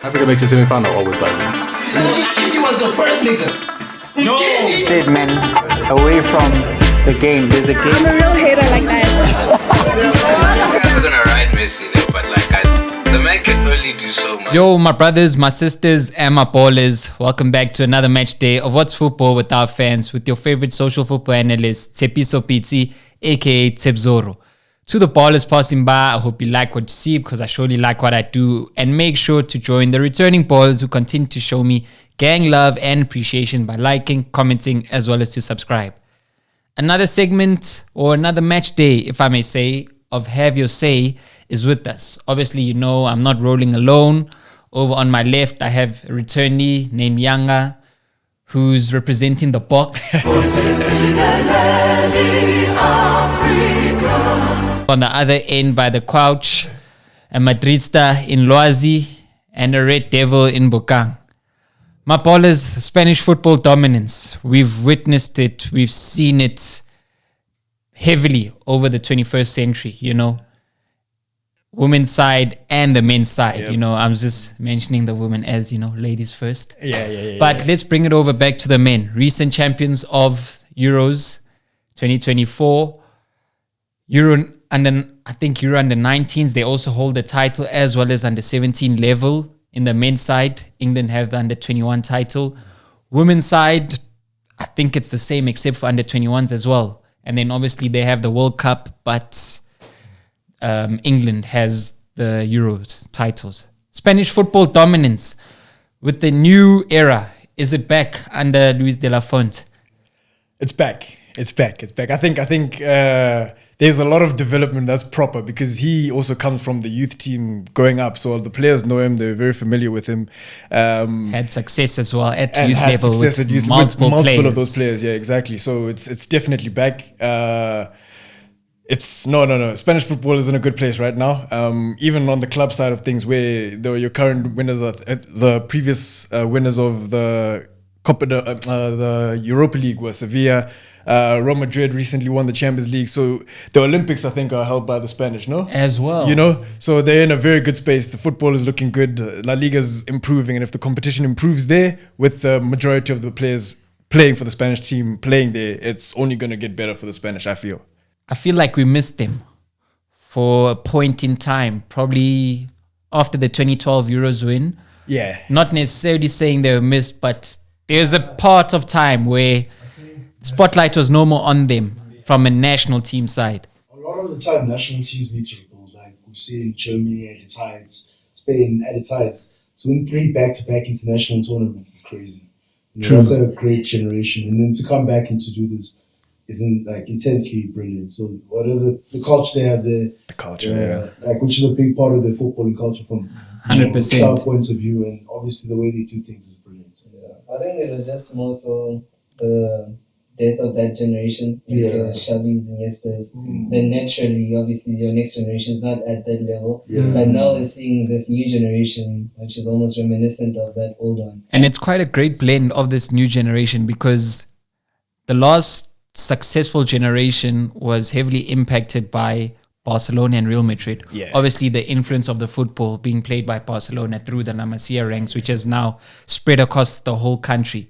Africa makes a semi-final always buys it. He was the first nigga. No. Said man, away from the games. There's a game. I'm a real hater like that. You guys are gonna ride Messi there, but like guys, the man can only do so much. Yo, my brothers, my sisters, and my ballers. Welcome back to another match day of What's Football with our fans, with your favorite social football analyst, Tsepiso Pizzi, aka Tsebzoro. To the ballers passing by, I hope you like what you see because I surely like what I do. And make sure to join the returning ballers who continue to show me gang love and appreciation by liking, commenting, as well as to subscribe. Another segment or another match day, if I may say, of Have Your Say is with us. Obviously, you know I'm not rolling alone. Over on my left, I have a returnee named Yanga, who's representing the box. On the other end by the couch, a Madridista in Loazi and a Red Devil in Bukang. My ballers, Spanish football dominance. We've witnessed it. We've seen it heavily over the 21st century, you know. Women's side and the men's side, Yep. you know. I'm just mentioning the women as, you know, ladies first. Yeah. But let's bring it over back to the men. Recent champions of Euros 2024. Euro under 19s. They also hold the title as well as under 17 level. In the men's side, England have the under 21 title. Women's side, I think it's the same except for under 21s as well. And then obviously they have the World Cup, but England has the Euros titles. Spanish football dominance with the new era. Is it back under Luis de la Fonte? It's back. I think there's a lot of development that's proper because he also comes from the youth team growing up. So the players know him. They're very familiar with him. Had success as well at And youth had level success with at youth multiple with players. of those players. Yeah, exactly. So it's definitely back. It's no. Spanish football is in a good place right now. Even on the club side of things, where your current winners are the previous winners of the Copa, the Europa League were Sevilla. Real Madrid recently won the Champions League. So the Olympics, I think, are held by the Spanish, no? As well. You know, so they're in a very good space. The football is looking good. La Liga's improving. And if the competition improves there with the majority of the players playing for the Spanish team playing there, it's only going to get better for the Spanish, I feel. I feel like we missed them for a point in time, probably after the 2012 Euros win. Yeah. Not necessarily saying they were missed, but there's a part of time where spotlight was no more on them from a national team side. A lot of the time, national teams need to rebuild. Like we've seen Germany at its heights, Spain at its heights. So win 3 back-to-back international tournaments is crazy. You know, that's a great generation. And then to come back and to do this isn't like intensely brilliant. So whatever the culture they have there, The culture, like which is a big part of their footballing culture from 100%. star points of view, and obviously the way they do things is brilliant. Yeah, I think it was just more so the death of that generation, Yeah. the Xavis and Iniestas. Then naturally, obviously, your next generation is not at that level. Yeah. But now we're seeing this new generation, which is almost reminiscent of that old one. And it's quite a great blend of this new generation because the last successful generation was heavily impacted by Barcelona and Real Madrid. Yeah. Obviously, the influence of the football being played by Barcelona through the La Masia ranks, which has now spread across the whole country.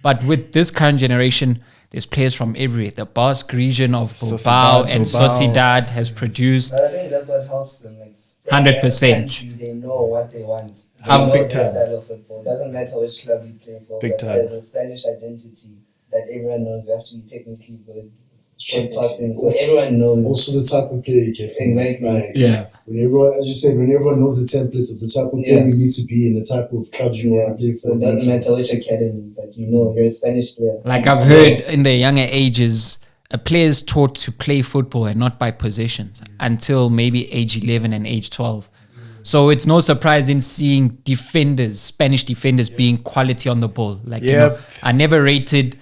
But with this current generation, there's players from everywhere. The Basque region of Bilbao and Sociedad has produced. But I think that's what helps them. Like, 100%. as a country, they know what they want. They know big their time. style of football. Doesn't matter which club you play for. Big but time. There's a Spanish identity that everyone knows. You have to be technically good, short passing. So everyone knows. Also the type of player you get from. Exactly. Like, Yeah. when everyone, as you said, when everyone knows the template of the type of player you need to be and the type of clubs you want to play for. So it doesn't matter which academy, but you know you're a Spanish player. Like I've heard in the younger ages, a player is taught to play football and not by possessions until maybe age 11 and age 12. So it's no surprise in seeing defenders, Spanish defenders, being quality on the ball. Like, you know, I never rated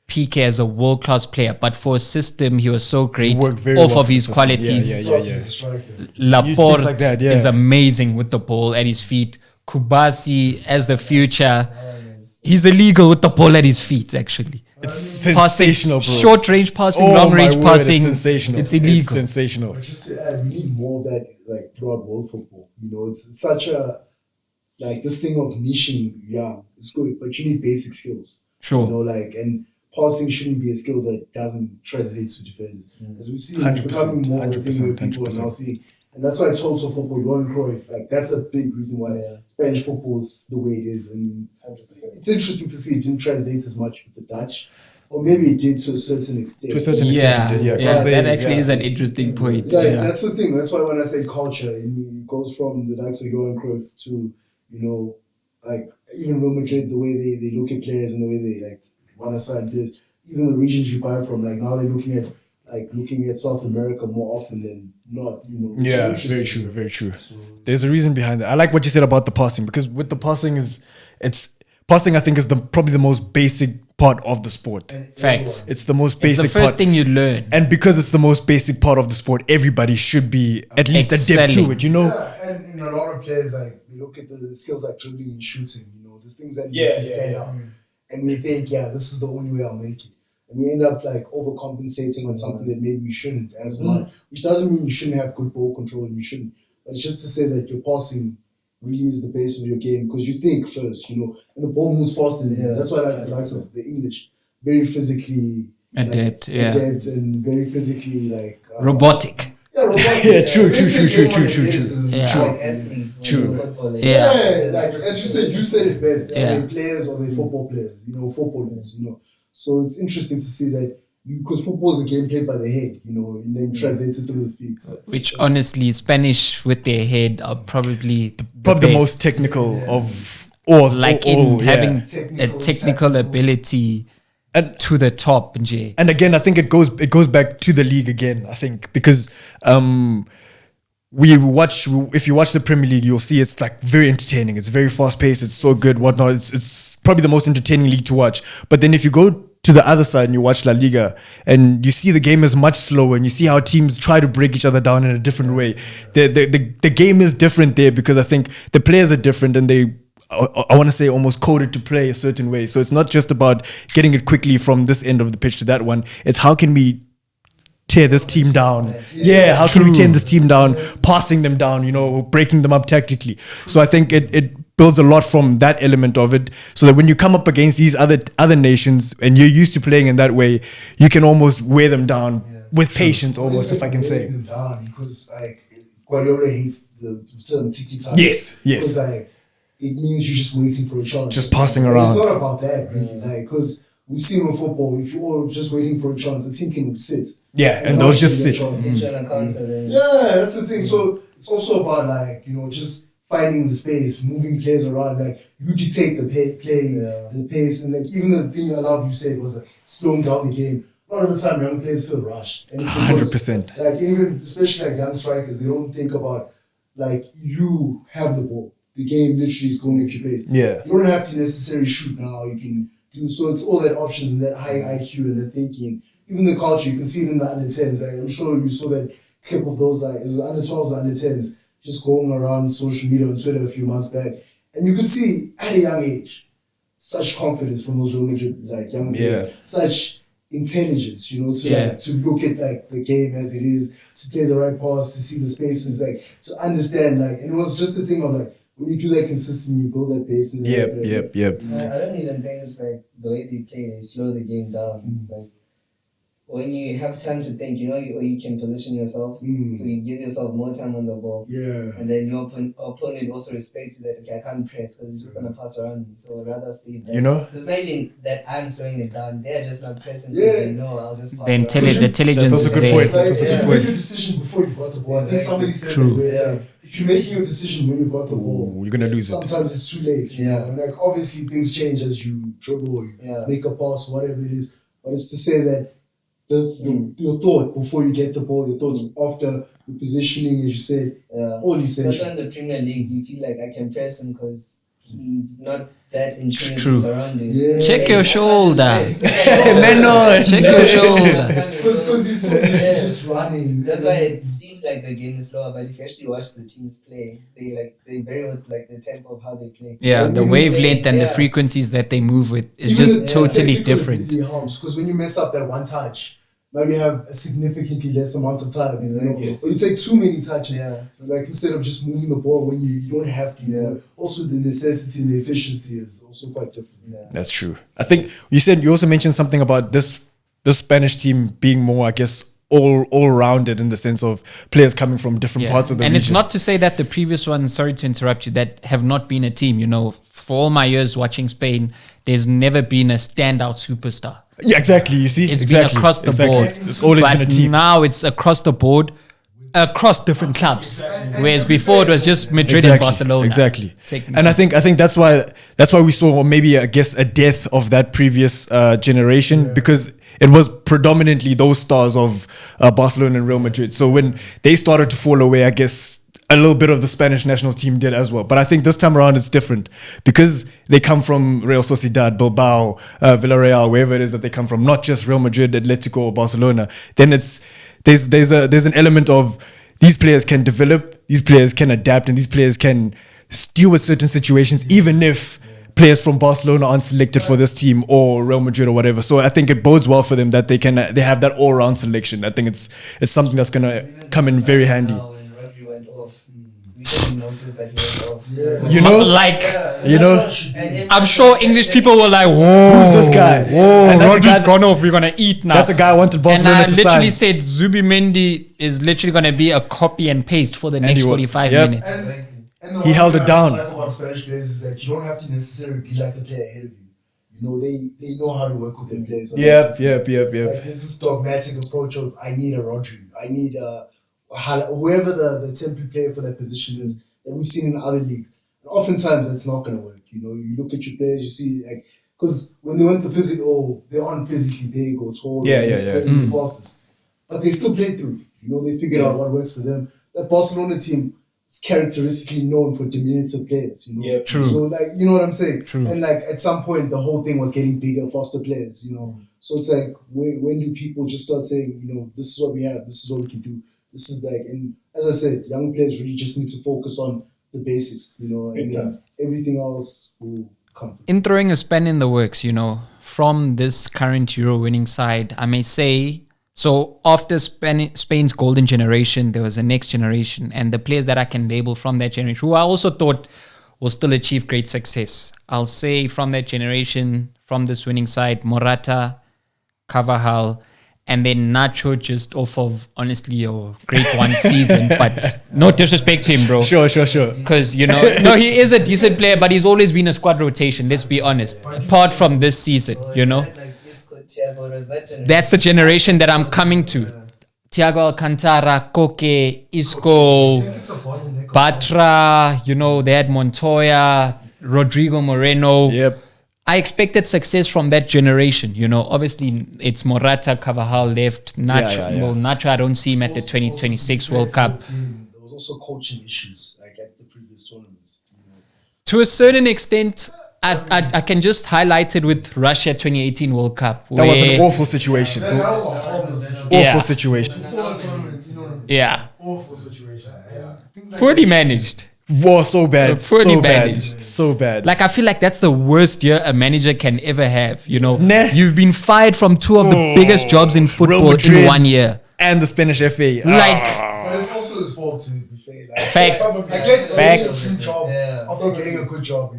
Piqué as a world-class player, but for a system, he was so great worked very off well of for the his system. qualities. Starts as a striker. Laporte like that, yeah. is amazing with the ball at his feet. Kubasi as the future. He's illegal with the ball at his feet, actually. It's sensational, bro. Short range passing, Oh long my range word, passing. It's sensational. It's illegal. It's sensational. But just to add, we need more of that, like throughout world football. You know, it's such a like this thing of niching, yeah, it's good, but you need basic skills. Sure. You know, like, and passing shouldn't be a skill that doesn't translate to defenders. As we've seen, it's 100%, becoming more of a thing where 100%, people are now seeing. And that's why total football, Johan Cruyff, like, that's a big reason why Spanish football is the way it is. And it's interesting to see it didn't translate as much with the Dutch. Or maybe it did to a certain extent. To a certain extent, it did, 'cause that actually is an interesting point. Like, Yeah. that's the thing. That's why when I say culture, it goes from the likes of Johan Cruyff to, you know, like even Real Madrid, the way they look at players and the way they like want to sign players. Even the regions you buy from, like now they're looking at South America more often than not. You know, which is Yeah, interesting. very true, very true. There's a reason behind that. I like what you said about the passing, because with the passing passing I think is probably the most basic part of the sport. Facts. It's the most It's basic the first part. thing you learn. And because it's the most basic part of the sport, everybody should be at least adept to Excelling. it, you know? Yeah, and a lot of players like they look at the skills like dribbling and shooting. You know, the things that make you stand out, and we think, this is the only way I'll make it. And we end up like overcompensating on something that maybe we shouldn't as much. Which doesn't mean you shouldn't have good ball control and you shouldn't. But it's just to say that your passing really is the base of your game because you think first, you know, and the ball moves faster than you. That's why like the likes of the English, very physically Adept, adept and very physically like Robotic. Yeah, robotic. Yeah, true. Yeah. Like athletes, footballers. Yeah. Like as you said it best. Yeah. Are they players or they football players? You know, footballers. You know, so it's interesting to see that because football is a game played by the head. You know, and then translates it through the feet. Which honestly, Spanish with their head are probably the Probably the best. most technical of all. Like all, in yeah. having a Technical, technical tactical. ability And to the top, Jay. And again, I think it goes back to the league again. I think because if you watch the Premier League, you'll see it's like very entertaining. It's very fast paced. It's so good, whatnot. It's probably the most entertaining league to watch. But then if you go to the other side and you watch La Liga and you see the game is much slower and you see how teams try to break each other down in a different way. The game is different there because I think the players are different and I want to say almost coded to play a certain way. So it's not just about getting it quickly from this end of the pitch to that one. It's how can we tear this team down? Yeah, how can we tear this team down, passing them down, you know, breaking them up tactically. So I think it builds a lot from that element of it, so that when you come up against these other nations and you're used to playing in that way, you can almost wear them down with patience, almost, if I can say. Them down because like Guardiola hates the term tiki-taka. Yes. Because like it means you're just waiting for a chance. Just passing But around. It's not about that, really. Like, because we've seen in football, if you're just waiting for a chance, the team can sit. Yeah, and those just sit. Yeah, that's the thing. So it's also about like, you know, just finding the space, moving players around. Like you dictate the the pace, and like even the thing I love you said was like slowing down the game. A lot of the time, young players feel rushed, and it's because 100%. like even especially like young strikers, they don't think about like you have the ball. The game literally is going at your pace. Yeah. You don't have to necessarily shoot now. You can do so. It's all that options and that high IQ and that thinking. Even the culture, you can see it in the under 10s. Like, I'm sure you saw that clip of those like it's the under 12s, under 10s, just going around social media and Twitter a few months back, and you could see at a young age such confidence from those Real Madrid like young players, such intelligence, you know, to look at like the game as it is, to play the right pass, to see the spaces, like to understand, like, and it was just the thing of like when you do that consistently, you build that base. And Yep. I don't even think it's like the way they play, they slow the game down. It's like when you have time to think, you know, you can position yourself, so you give yourself more time on the ball. Yeah. And then your opponent also respects you that, okay, I can't press because he's just going to pass around me, so I'd rather stay back. You know? So it's not even that I'm slowing it down, they're just not pressing because they know I'll just pass The around. intelligence That's is also a good there. point. That's also a good Make point. a decision before you got the ball. I think somebody said True. that where it's like, if you're making a decision when you've got the ball, You're gonna lose it. sometimes it's too late. You know? And like obviously things change as you dribble or you make a pass, whatever it is. But it's to say that your thought before you get the ball, your thoughts after the positioning, as you said, all That's essential. why in the Premier League, you feel like I can press him because he's not that in tune with True. his surroundings. Yeah. Check your I shoulder. can't just press. Menor, check your shoulder. Because he's so used to just running. That's why it seems like the game is slower, but if you actually watch the teams play, they vary with like the tempo of how they play. Yeah, the Yeah. wavelength and the Yeah. frequencies that they move with is Even just the totally technical different. ability helps because when you mess up that one touch, Now you have a significantly less amount of time. Exactly. So you take too many touches. Yeah. Like instead of just moving the ball when you don't have to. Also, the necessity and the efficiency is also quite different. That's true. I think you also mentioned something about this Spanish team being more, I guess, all rounded in the sense of players coming from different parts of the region. And it's not to say that the previous ones, sorry to interrupt you, that have not been a team. For all my years watching Spain, there's never been a standout superstar. Yeah, exactly. You see, it's been across the board. It's always been a team. Now it's across the board, across different clubs. Whereas before it was just Madrid and Barcelona. Exactly. And I think that's why we saw maybe, I guess, a death of that previous generation because it was predominantly those stars of Barcelona and Real Madrid. So when they started to fall away, I guess a little bit of the Spanish national team did as well. But I think this time around it's different because they come from Real Sociedad, Bilbao, Villarreal, wherever it is that they come from, not just Real Madrid, Atletico, or Barcelona. Then there's an element of these players can develop, these players can adapt, and these players can deal with certain situations, even if players from Barcelona aren't selected for this team or Real Madrid or whatever. So I think it bodes well for them that they have that all-round selection. I think it's something that's gonna come in very handy. When Rodri went off, we didn't notice that he went off. I'm sure English people were like, "Whoa, who's this guy? Whoa, Rodri's gone off. We're gonna eat now." That's a guy I wanted Barcelona to sign. And I literally said Zubimendi is literally gonna be a copy and paste for the next 45 minutes. And he held it down. What I like about Spanish players is that you don't have to necessarily be like the player ahead of you. They know how to work with their players. Yep. Like there's this dogmatic approach of I need a Rodri, I need whoever the template player for that position is that we've seen in other leagues. And oftentimes that's not going to work. You look at your players, you see because when they went the physical, they aren't physically big or tall, necessarily the fastest, but they still played through. They figured out what works for them. That Barcelona team is characteristically known for diminutive players, Yeah, true. So you know what I'm saying? True. And at some point the whole thing was getting bigger, faster players, So it's when do people just start saying, this is what we have, this is what we can do. This is and as I said, young players really just need to focus on the basics, and everything else will come through. In throwing a span in the works, from this current Euro winning side, I may say, so after Spain's golden generation, there was a next generation, and the players that I can label from that generation, who I also thought will still achieve great success. I'll say from that generation, from this winning side, Morata, Carvajal, and then Nacho just off of, honestly, a great one season, but no disrespect to him, bro. Sure. Because, no, he is a decent player, but he's always been a squad rotation, let's be honest. Apart from this season, That's the generation that I'm coming to. Thiago Alcantara, Koke, Isco, Batra, they had Montoya, Rodrigo Moreno. Yep. I expected success from that generation. Obviously it's Morata, Carvajal left, Nacho. Yeah. Well, Nacho, I don't see him at the 2026 World Cup. There was also coaching issues at the previous tournaments. To a certain extent, I can just highlight it with Russia 2018 World Cup. That was an awful situation. Yeah. Situation. Yeah. Awful situation. Poorly managed. War so bad. Poorly So bad. managed. So bad. I feel like that's the worst year a manager can ever have. Nah. You've been fired from two of the biggest jobs in football in 1 year. And the Spanish FA. But it's also his fault to be fair. Facts. Facts. After getting a good job,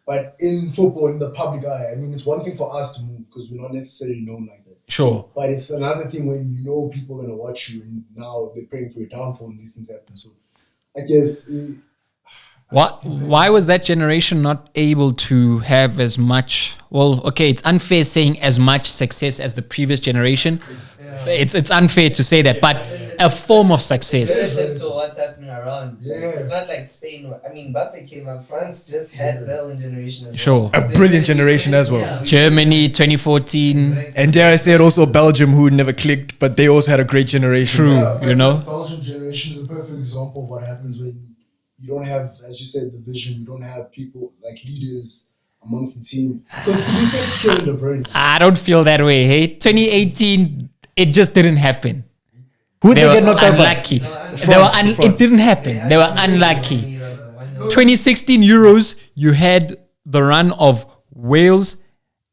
But in football, in the public eye, it's one thing for us to move because we're not necessarily known like that. Sure. But it's another thing when people are going to watch you and now they're praying for your downfall and these things happen. So I guess... Why was that generation not able to have as much? Well, okay, it's unfair saying as much success as the previous generation. It's unfair to say that, but a form of success. Relative to what's happening around. It's not like Spain. Mbappe came up. France just had their own generation as well. Sure. A brilliant generation as well. Yeah. Germany 2014. And dare I say it, also Belgium, who never clicked, but they also had a great generation. True. The Belgian generation is a perfect example of what happens when you don't have, as you said, the vision. You don't have people like leaders amongst the team. Because to be fair, it's killing the brain. I don't feel that way. Hey, 2018, it just didn't happen. Who They they were get knocked out by? unlucky. It didn't happen. They were unlucky. 2016 Euros, you had the run of Wales,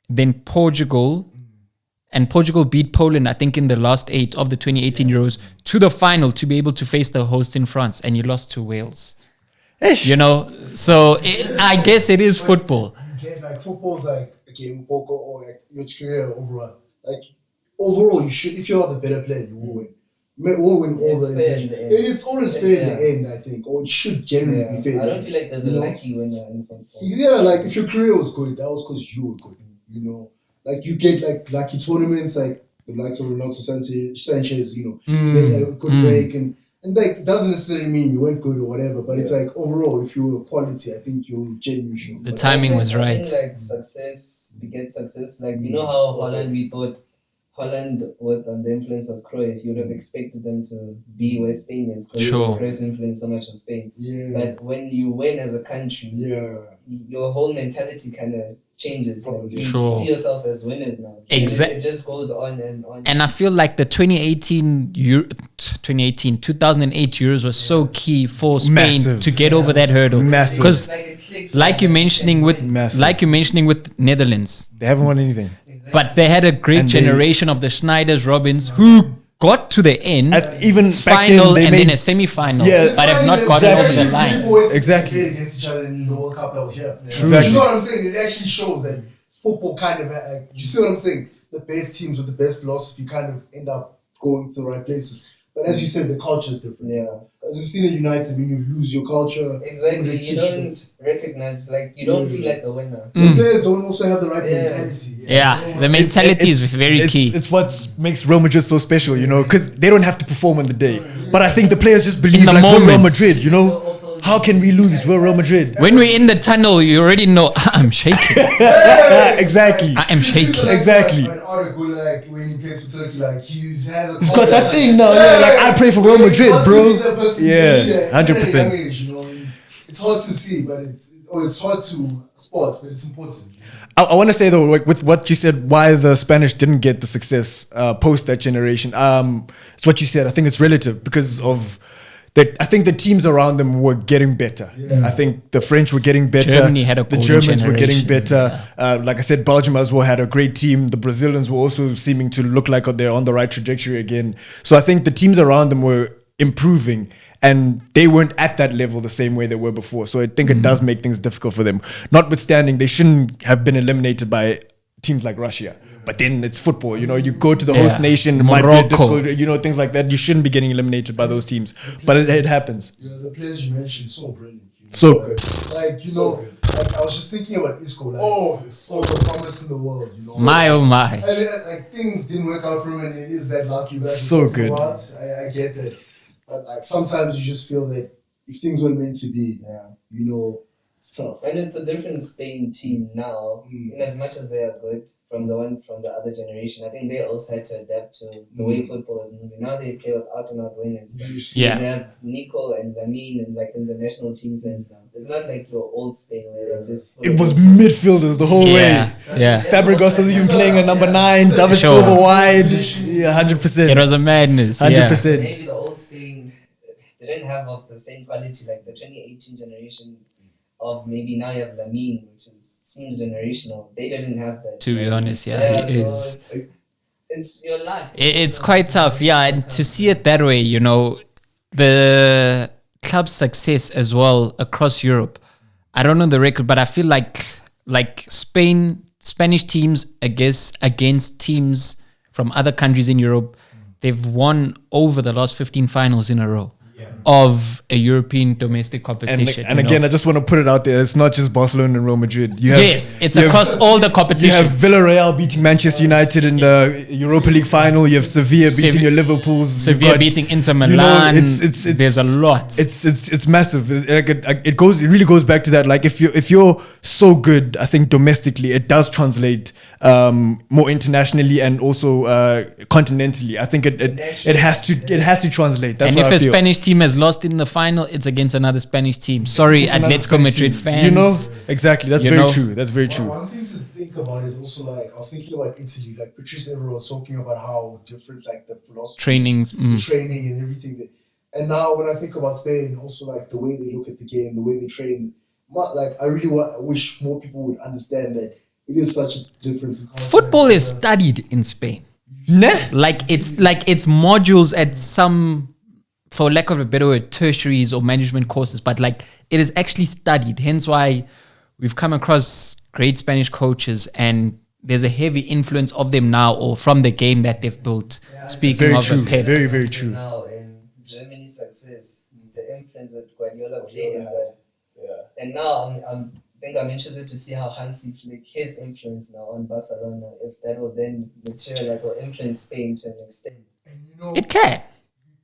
then Portugal, and Portugal beat Poland, I think, in the last 8 of the 2018 Euros to the final to be able to face the host in France, and you lost to Wales. You know, so I guess it is football. Like football's like a game of poker or like your career overall. Like overall, you should. If you're not the better player, you will win. You will win all the essential. It is always fair in the end, I think, or it should generally be fair. I don't feel like there's a lucky winner in football. Yeah, like if your career was good, that was because you were good. You know, like you get like lucky tournaments, like the likes of Ronaldo Sanchez. You know, they had a good break and like it doesn't necessarily mean you weren't good or whatever, but it's like overall, if you were quality, I think you're genuinely sure. The timing was right. I think like success begets success. Like you know how Holland, we thought Holland with the influence of Cruyff, you would have expected them to be where Spain is because Cruyff influenced so much of Spain. Yeah. But when you win as a country, your whole mentality kind of changes. Like you see yourself as winners now. Exactly. It just goes on and on. And I feel like the 2008 Euros was so key for Spain to get over that hurdle. Because like you're mentioning with Netherlands, they haven't won anything. But they had a great generation of the Schneiders, Robins, who got to the end, even final then a semi-final, but have not gotten over the line. Exactly. Against each other in the World Cup that was here. Exactly. You know what I'm saying? It actually shows that football kind of, you see what I'm saying? The best teams with the best philosophy kind of end up going to the right places. But as you said, the culture is different. Yeah. As we've seen at United, when you lose your culture. Exactly. You don't recognize, like, you don't feel like the winner. The players don't also have the right mentality. The mentality is very key. It's what makes Real Madrid so special, you know, because they don't have to perform on the day. But I think the players just believe, like, we're Real Madrid, you know. How can we lose? We're Real Madrid. When we're in the tunnel, you already know, I'm shaking. Exactly. I am shaking. Exactly. An article, like, when he plays for Turkey, like, he's got that thing now, like, I play for Real Madrid, bro. Yeah, 100%. You know, it's hard to see, but it's hard to spot, but it's important. I want to say though, like with what you said, why the Spanish didn't get the success post that generation. It's what you said. I think it's relative because of that. I think the teams around them were getting better. I think the French were getting better. Germany had a the Germans were getting better. Like I said, Belgium as well had a great team. The Brazilians were also seeming to look like they're on the right trajectory again. So I think the teams around them were improving. And they weren't at that level the same way they were before. So I think it does make things difficult for them. Notwithstanding, they shouldn't have been eliminated by teams like Russia. But then it's football, you know, you go to the host nation, it might be difficult, you know, things like that. You shouldn't be getting eliminated by those teams. But it happens. Yeah, the players you mentioned, so brilliant. You know? So good. Like, you know, like I was just thinking about Isco, like, the promise in the world, you know. My, oh my. And like, things didn't work out for him, and it is that luck you guys so good. I get that. But like sometimes you just feel that if things weren't meant to be, you know, it's tough. And it's a different Spain team now, in as much as they are good from the other generation. I think they also had to adapt to the way football is moving. Now they play with out-and-out winners. They have Nico and Lamine and like in the national team sense now. It's not like your old Spain where it was just... It was midfielders the whole way. Fabregas was even playing a number 9, David Silva wide. 100%. It was a madness. 100%. Maybe the old Spain, they didn't have of the same quality like the 2018 generation of maybe now you have Lamine, which seems generational. They didn't have that. To be honest, it is. So it's your life. It's quite tough, and to see it that way, you know, the club's success as well across Europe. I don't know the record, but I feel like Spanish teams against teams from other countries in Europe, they've won over the last 15 finals in a row of a European domestic competition. And again, I just want to put it out there. It's not just Barcelona and Real Madrid. It's across all the competitions. You have Villarreal beating Manchester United in the Europa League final. You have Sevilla beating your Liverpools. Sevilla beating Inter Milan. There's a lot. It's massive. It really goes back to that. Like if you're so good, I think domestically, it does translate more internationally and also continentally. I think it has to translate. That's and if a Spanish team has lost in the final, it's against another Spanish team. Sorry, Atletico Madrid fans. You know, exactly. That's very true. That's very true. One thing to think about is also like I was thinking about Italy. Like Patrice Evra was talking about how different like the philosophy, training and everything. And now when I think about Spain, also like the way they look at the game, the way they train. Like I really wish more people would understand that it is such a difference. Football is studied in Spain. Like it's modules at some, for lack of a better word, tertiaries or management courses, but like it is actually studied. Hence why we've come across great Spanish coaches, and there's a heavy influence of them now or from the game that they've built. Speaking very of true. Pep. Very, very true. Now in Germany's success, the influence that Guardiola played in that. And now I'm interested to see how Hansi Flick, his influence now on Barcelona, if that will then materialize or influence Spain to an extent. It can.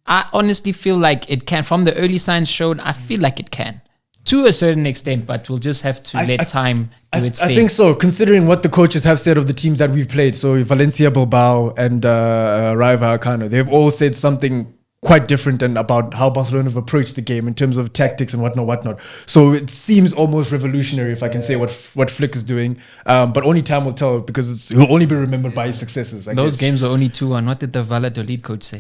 I honestly feel like it can. From the early signs shown, I feel like it can. To a certain extent, but we'll just have to let time do its thing. I think so, considering what the coaches have said of the teams that we've played. So Valencia, Bilbao, and Rayo Vallecano, they've all said something quite different and about how Barcelona have approached the game in terms of tactics and whatnot. So it seems almost revolutionary, if I can say what Flick is doing. But only time will tell, because he'll only be remembered by his successes. Those games were only 2-1. What did the Valladolid coach say?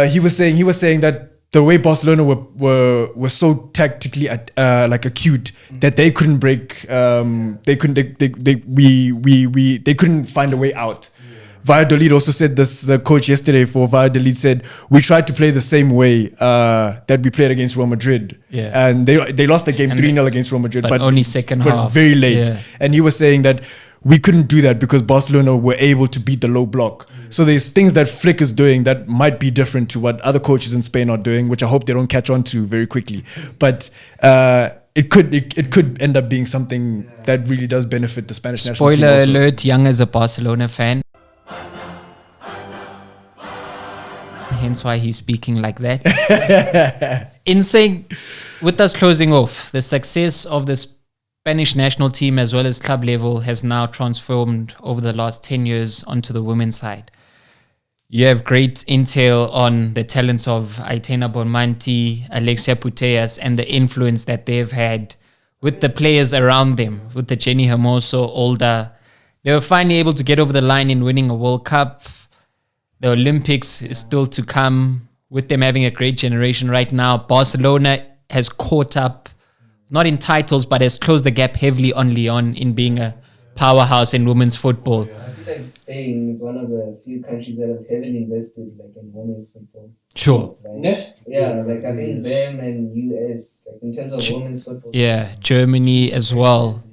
He was saying that the way Barcelona were so tactically acute that they couldn't break. They couldn't find a way out. Valladolid also said this. The coach yesterday for Valladolid said, we tried to play the same way that we played against Real Madrid. Yeah. And they lost the game 3-0 against Real Madrid. But only second half. Very late. Yeah. And he was saying that we couldn't do that because Barcelona were able to beat the low block. So there's things that Flick is doing that might be different to what other coaches in Spain are doing, which I hope they don't catch on to very quickly. But it could end up being something that really does benefit the Spanish national team. Spoiler alert, Young is a Barcelona fan. Hence why he's speaking like that. In saying, with us closing off, the success of the Spanish national team as well as club level has now transformed over the last 10 years onto the women's side. You have great intel on the talents of Aitana Bonmati, Alexia Putellas, and the influence that they've had with the players around them, with the Jenny Hermoso, Olda. They were finally able to get over the line in winning a World Cup. The Olympics is still to come, with them having a great generation right now. Barcelona has caught up, not in titles, but has closed the gap heavily on Lyon in being a powerhouse in women's football. I feel like Spain is one of the few countries that have heavily invested in women's football. Sure. I think them and US, in terms of women's football. Yeah, Germany as well.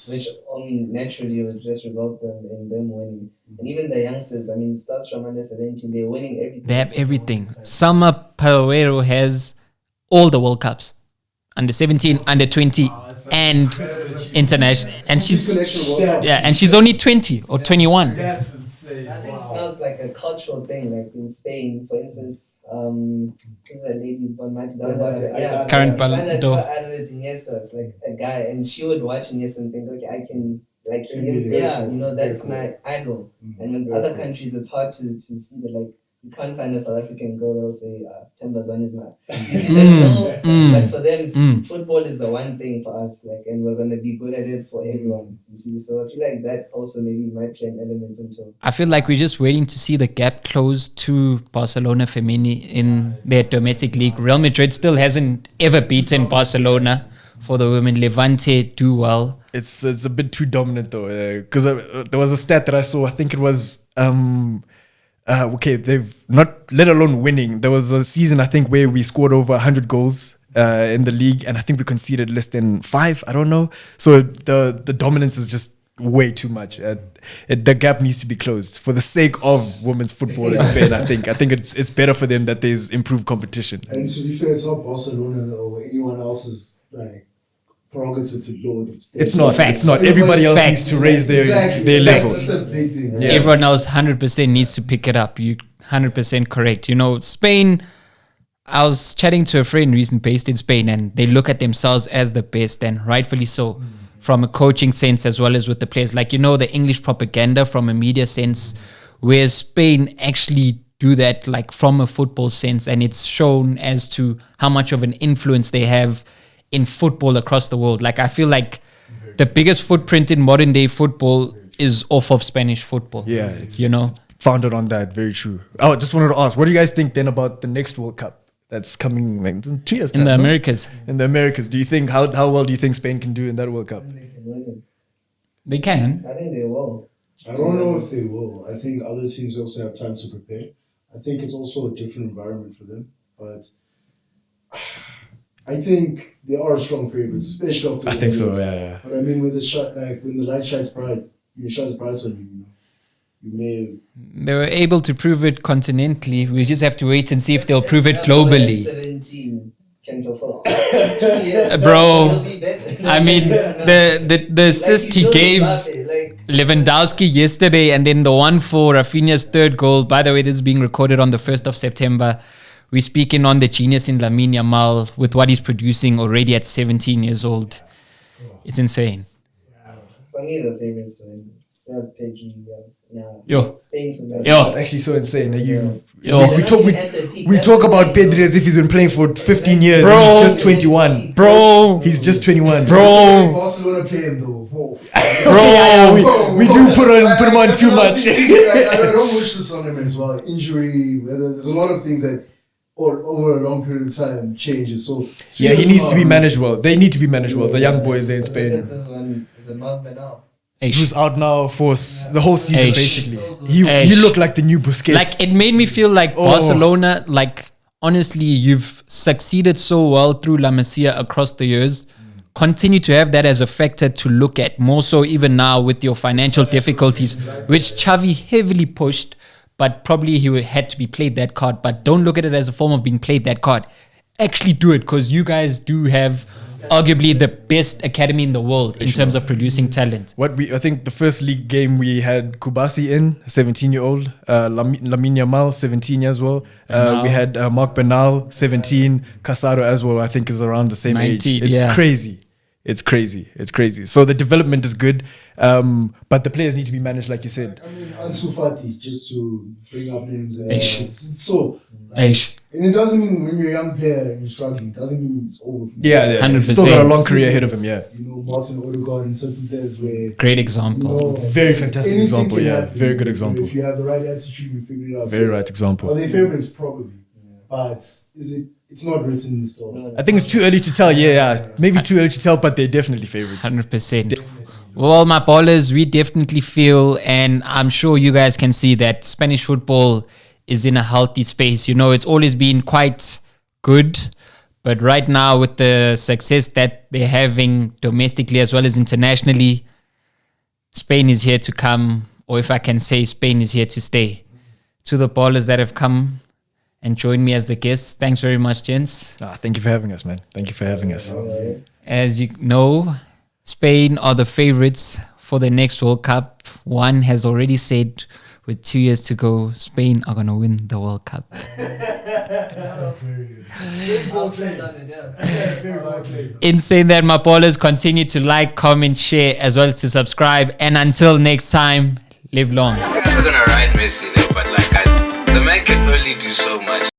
Which, naturally would just result in them winning. And even the youngsters, starts from under 17, they're winning everything. They have everything. Summer Pereiro has all the World Cups. Under 17, under 20, and international. And she's only 20 or 21. That's insane. I think it sounds like a cultural thing, like in Spain, for instance, this is a lady, Bonmati, current Ballon d'Or. Iniesta, it's like a guy, and she would watch Iniesta and think, okay, I can, that's my idol. And in other countries, it's hard to see that, you can't find a South African girl that'll say, Tembazon is my. You see, there's no, but for them, football is the one thing for us, and we're going to be good at it for everyone, you see. So I feel like that also maybe might play an element into. I feel like we're just waiting to see the gap close to Barcelona Femini in their domestic league. Real Madrid still hasn't ever beaten Barcelona for the women. Levante do well. It's a bit too dominant though, because there was a stat that I saw. I think it was they've not, let alone winning. There was a season I think where we scored over 100 goals in the league, and I think we conceded less than 5. I don't know. So the dominance is just way too much. The gap needs to be closed for the sake of women's football in Spain. I think it's better for them that there's improved competition. And to be fair, it's not Barcelona or anyone else's prerogative to lower the stakes. It's not. Facts. It's not. Everybody else needs to raise their level. That's the big thing. Yeah. Everyone else 100% needs to pick it up. You 100% correct. Spain, I was chatting to a friend recently based in Spain, and they look at themselves as the best, and rightfully so, from a coaching sense as well as with the players. The English propaganda from a media sense, where Spain actually do that from a football sense, and it's shown as to how much of an influence they have in football across the world. I feel like the biggest footprint in modern day football is off of Spanish football. Yeah, it's founded on that. Very true. I just wanted to ask, what do you guys think then about the next World Cup that's coming in 2 years' time? In the Americas. In the Americas, do you think how well do you think Spain can do in that World Cup? They can. I think they will. I don't know if they will. I think other teams also have time to prepare. I think it's also a different environment for them. But I think they are strong favorites, especially after. I think so. Yeah. But I mean, when the light shines bright, shines bright on you. You may. They were able to prove it continentally. We just have to wait and see if they'll prove it globally. 17 can fulfill. 2 years. Bro, He'll be better. I mean, the assist he gave Lewandowski yesterday, and then the one for Rafinha's third goal. By the way, this is being recorded on the 1st of September. We're speaking on the genius in Lamine Yamal with what he's producing already at 17 years old. It's insane. For me, the favorites are Pedri. Yo. Spain for that. It's actually so insane. Yo. We talk about Pedri as if he's been playing for 15 years. Bro. And he's just 21. Bro. He's just 21. Bro. Barcelona play him though. Bro. We do put him on too much. I don't wish this on him as well. Injury, whether there's a lot of things that over a long period of time changes. So yeah, he needs to be managed well. They need to be managed well. The young boys there in Spain. This one is a month now. Who's out now for the whole season, Eish. basically. He looked like the new Busquets. Like, it made me feel like Barcelona, like, honestly, you've succeeded so well through La Masia across the years. Continue to have that as a factor to look at, more so even now with your financial difficulties, which Xavi heavily pushed, but probably he had to be played that card. But don't look at it as a form of being played that card. Actually do it, because you guys do have arguably the best academy in the world in terms of producing talent. I think the first league game we had Kubasi in, 17-year-old, Lamine Yamal, 17 as well. We had Mark Bernal, 17, Casado as well, I think is around the same 19, age. It's crazy. It's crazy. So the development is good, but the players need to be managed, like you said. I mean, Ansu Fati, just to bring up names. Eish. It's so. Eish. And it doesn't mean when you're a young player and you're struggling, it doesn't mean it's over. For you. Yeah, 100%. Still got a long career ahead of him, yeah. You know, Martin Odegaard and certain players where. Great example. Very fantastic anything example, can yeah. happen. Very good example. If you have the right attitude, you figure it out. Very right example. Are they favorites? Probably. But is it? It's not written in the stone. I think it's too early to tell, yeah. Maybe too early to tell, but they're definitely favorites. 100%. Well, my ballers, we definitely feel, and I'm sure you guys can see that Spanish football is in a healthy space. You know, it's always been quite good, but right now with the success that they're having domestically as well as internationally, Spain is here to come, or if I can say, Spain is here to stay. To the ballers that have come and joined me as the guests, thanks very much, gents. Thank you for having us, man. Thank you for having us. As you know, Spain are the favorites for the next World Cup. One has already said, with 2 years to go, Spain are going to win the World Cup. In saying that, my ballers, continue to like, comment, share, as well as to subscribe. And until next time, live long. You guys are gonna ride Messi, but like, guys, the man can only do so much.